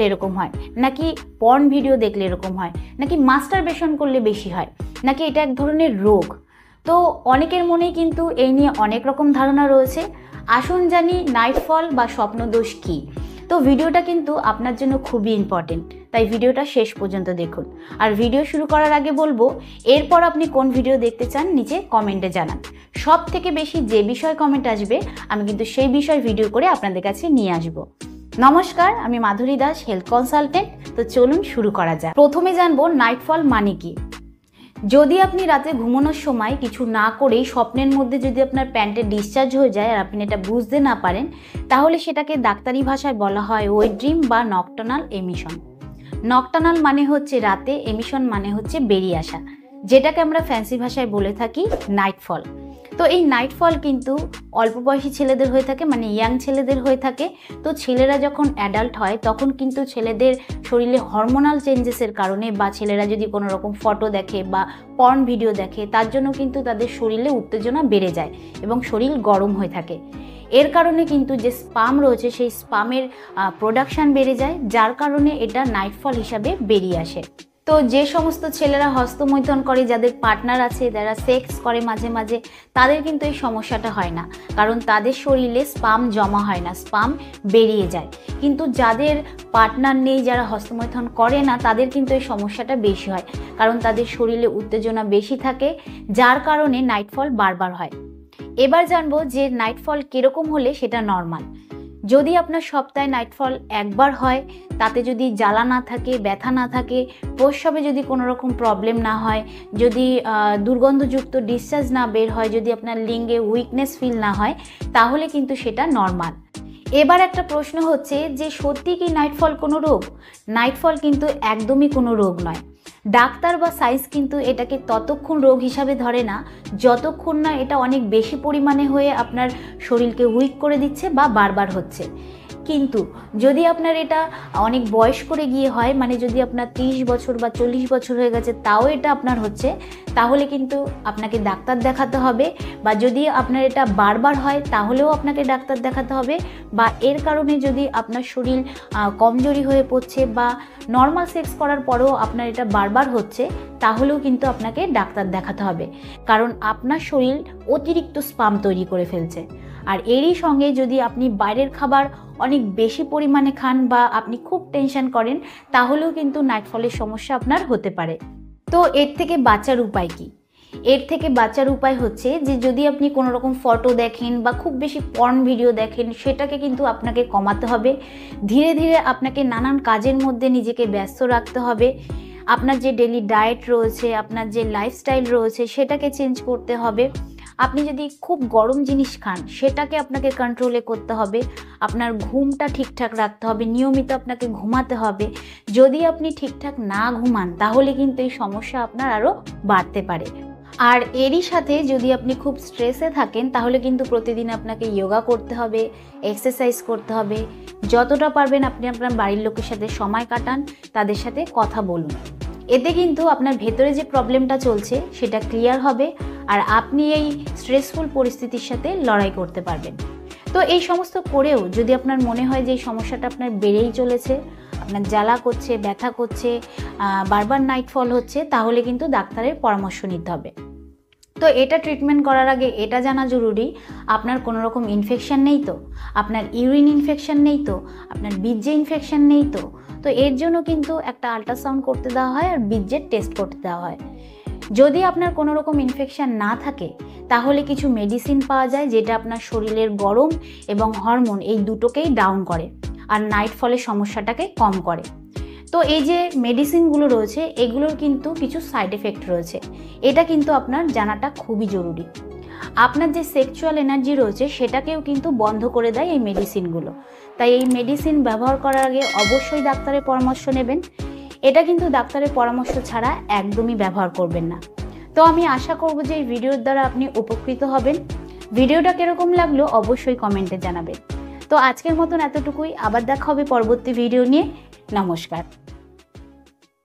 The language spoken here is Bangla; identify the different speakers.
Speaker 1: এরকম হয়, নাকি পর্ন ভিডিও দেখলে এরকম হয়, নাকি মাস্টারবেশন করলে বেশি হয়, নাকি এটা এক ধরনের রোগ। তো অনেকের মনেই কিন্তু এই নিয়ে অনেক রকম ধারণা রয়েছে। আসুন জানি নাইটফল বা স্বপ্নদোষ কী। তো ভিডিওটা কিন্তু আপনার জন্য খুবই ইম্পর্টেন্ট, তাই ভিডিওটা শেষ পর্যন্ত দেখুন। আর ভিডিও শুরু করার আগে বলবো, এরপর আপনি কোন ভিডিও দেখতে চান নিচে কমেন্টে জানান। সব থেকে বেশি যে বিষয় কমেন্ট আসবে আমি কিন্তু সেই বিষয় ভিডিও করে আপনাদের কাছে নিয়ে আসবো। নমস্কার, আমি মাধুরী দাস, হেলথ কনসালটেন্ট। তো চলুন শুরু করা যাক। প্রথমে জানবো নাইটফল মানে কি। যদি আপনি রাতে ঘুমানোর সময় কিছু না করেই স্বপ্নের মধ্যে যদি আপনার প্যান্টে ডিসচার্জ হয়ে যায় আর আপনি এটা বুঝতে না পারেন, তাহলে সেটাকে ডাক্তারি ভাষায় বলা হয় ওয়েট ড্রিম বা নকটার্নাল এমিশন। নকটার্নাল মানে হচ্ছে রাতে, এমিশন মানে হচ্ছে বেরিয়ে আসা, যেটাকে আমরা ফ্যান্সি ভাষায় বলে থাকি নাইটফল। তো এই নাইটফল কিন্তু অল্প বয়সী ছেলেদের হয়ে থাকে, মানে ইয়াং ছেলেদের হয়ে থাকে। তো ছেলেরা যখন অ্যাডাল্ট হয় তখন কিন্তু ছেলেদের শরীরে হরমোনাল চেঞ্জেসের কারণে, বা ছেলেরা যদি কোনো রকম ফটো দেখে বা পর্ন ভিডিও দেখে, তার জন্য কিন্তু তাদের শরীরে উত্তেজনা বেড়ে যায় এবং শরীর গরম হয়ে থাকে। এর কারণে কিন্তু যে স্পাম রয়েছে সেই স্পামের প্রোডাকশান বেড়ে যায়, যার কারণে এটা নাইটফল হিসাবে বেরিয়ে আসে। তো যে সমস্ত ছেলেরা হস্তমৈথুন করে, যাদের পার্টনার আছে, যারা সেক্স করে মাঝে মাঝে, তাদের কিন্তু এই সমস্যাটা হয় না, কারণ তাদের শরীরে স্পাম জমা হয় না, স্পাম বেরিয়ে যায়। কিন্তু যাদের পার্টনার নেই, যারা হস্তমৈথুন করে না, তাদের কিন্তু এই সমস্যাটা বেশি হয়, কারণ তাদের শরীরে উত্তেজনা বেশি থাকে, যার কারণে নাইটফল বারবার হয়। এবার জানবো যে নাইটফল কীরকম হলে সেটা নর্মাল। যদি আপনার সপ্তাহে নাইটফল একবার হয়, তাতে যদি জ্বালা না থাকে, ব্যথা না থাকে, প্রস্রাবে যদি কোনো রকম প্রবলেম না হয়, যদি দুর্গন্ধযুক্ত ডিসচার্জ না বের হয়, যদি আপনার লিঙ্গে উইকনেস ফিল না হয়, তাহলে কিন্তু সেটা নর্মাল। এবার একটা প্রশ্ন হচ্ছে যে সত্যি কি নাইটফল কোনো রোগ? নাইটফল কিন্তু একদমই কোনো রোগ নয়। ডাক্তার বা সায়েন্স কিন্তু এটাকে ততক্ষণ রোগ হিসাবে ধরে না যতক্ষণ না এটা অনেক বেশি পরিমাণে হয়ে আপনার শরীরকে উইক করে দিচ্ছে বা বারবার হচ্ছে। কিন্তু যদি আপনার এটা অনেক বয়স করে গিয়ে হয়, মানে যদি আপনার 30 বছর বা 40 বছর হয়ে গেছে তাও এটা আপনার হচ্ছে, তাহলে কিন্তু আপনাকে ডাক্তার দেখাতে হবে। বা যদি আপনার এটা বারবার হয় তাহলেও আপনাকে ডাক্তার দেখাতে হবে। বা এর কারণে যদি আপনার শরীর কমজোরি হয়ে পড়ছে বা নর্মাল সেক্স করার পরেও আপনার এটা বারবার হচ্ছে, তাহলেও কিন্তু আপনাকে ডাক্তার দেখাতে হবে, কারণ আপনার শরীর অতিরিক্ত স্পাম তৈরি করে ফেলছে। আর এরই সঙ্গে যদি আপনি বাইরের খাবার অনেক বেশি পরিমাণে খান বা আপনি খুব টেনশন করেন, তাহলেও কিন্তু নাইটফলের সমস্যা আপনার হতে পারে। তো এর থেকে বাঁচার উপায় কি? এর থেকে বাঁচার উপায় হচ্ছে যে যদি আপনি কোনো রকম ফটো দেখেন বা খুব বেশি পর্ন ভিডিও দেখেন, সেটাকে কিন্তু আপনাকে কমাতে হবে। ধীরে ধীরে আপনাকে নানান কাজের মধ্যে নিজেকে ব্যস্ত রাখতে হবে। আপনার যে ডেলি ডায়েট রয়েছে, আপনার যে লাইফস্টাইল রয়েছে, সেটাকে চেঞ্জ করতে হবে। আপনি যদি খুব গরম জিনিস খান, সেটাকে আপনাকে কন্ট্রোলে করতে হবে। আপনার ঘুমটা ঠিকঠাক রাখতে হবে, নিয়মিত আপনাকে ঘুমাতে হবে। যদি আপনি ঠিকঠাক না ঘুমান, তাহলে কিন্তু এই সমস্যা আপনার আরও বাড়তে পারে। আর এরই সাথে যদি আপনি খুব স্ট্রেসে থাকেন, তাহলে কিন্তু প্রতিদিন আপনাকে যোগা করতে হবে, এক্সারসাইজ করতে হবে। যতটা পারবেন আপনি আপনার বাড়ির লোকের সাথে সময় কাটান, তাদের সাথে কথা বলুন। এতে কিন্তু আপনার ভেতরে যে প্রবলেমটা চলছে সেটা ক্লিয়ার হবে, আর আপনি এই স্ট্রেসফুল পরিস্থিতির সাথে লড়াই করতে পারবেন। তো এই সমস্ত করেও যদি আপনার মনে হয় যে এই সমস্যাটা আপনার বেড়েই চলেছে, আপনার জ্বালা করছে, ব্যথা করছে, বারবার নাইটফল হচ্ছে, তাহলে কিন্তু ডাক্তারের পরামর্শ নিতে হবে। তো এটা ট্রিটমেন্ট করার আগে এটা জানা জরুরি, আপনার কোনো রকম ইনফেকশান নেই তো, আপনার ইউরিন ইনফেকশান নেই তো, আপনার বীর্যে ইনফেকশান নেই তো। তো এর জন্য কিন্তু একটা আল্ট্রাসাউন্ড করতে দেওয়া হয় আর বীর্যের টেস্ট করতে দেওয়া হয়। যদি আপনার কোনো রকম ইনফেকশান না থাকে, তাহলে কিছু মেডিসিন পাওয়া যায় যেটা আপনার শরীরের গরম এবং হরমোন এই দুটোকেই ডাউন করে আর নাইটফলের সমস্যাটাকে কম করে। তো এই যে মেডিসিনগুলো রয়েছে, এগুলোর কিন্তু কিছু সাইড এফেক্ট রয়েছে, এটা কিন্তু আপনার জানাটা খুবই জরুরি। আপনার যে সেক্সুয়াল এনার্জি রয়েছে সেটাকেও কিন্তু বন্ধ করে দেয় এই মেডিসিনগুলো। তাই এই মেডিসিন ব্যবহার করার আগে অবশ্যই ডাক্তারের পরামর্শ নেবেন। এটা কিন্তু ডাক্তারের পরামর্শ ছাড়া একদমই ব্যবহার করবেন না। তো আমি আশা করব যে এই ভিডিওর দ্বারা আপনি উপকৃত হবেন। ভিডিওটা কিরকম লাগলো অবশ্যই কমেন্টে জানাবেন। তো আজকের মতন এতটুকুই, আবার দেখা হবে পরবর্তী ভিডিও নিয়ে। নমস্কার।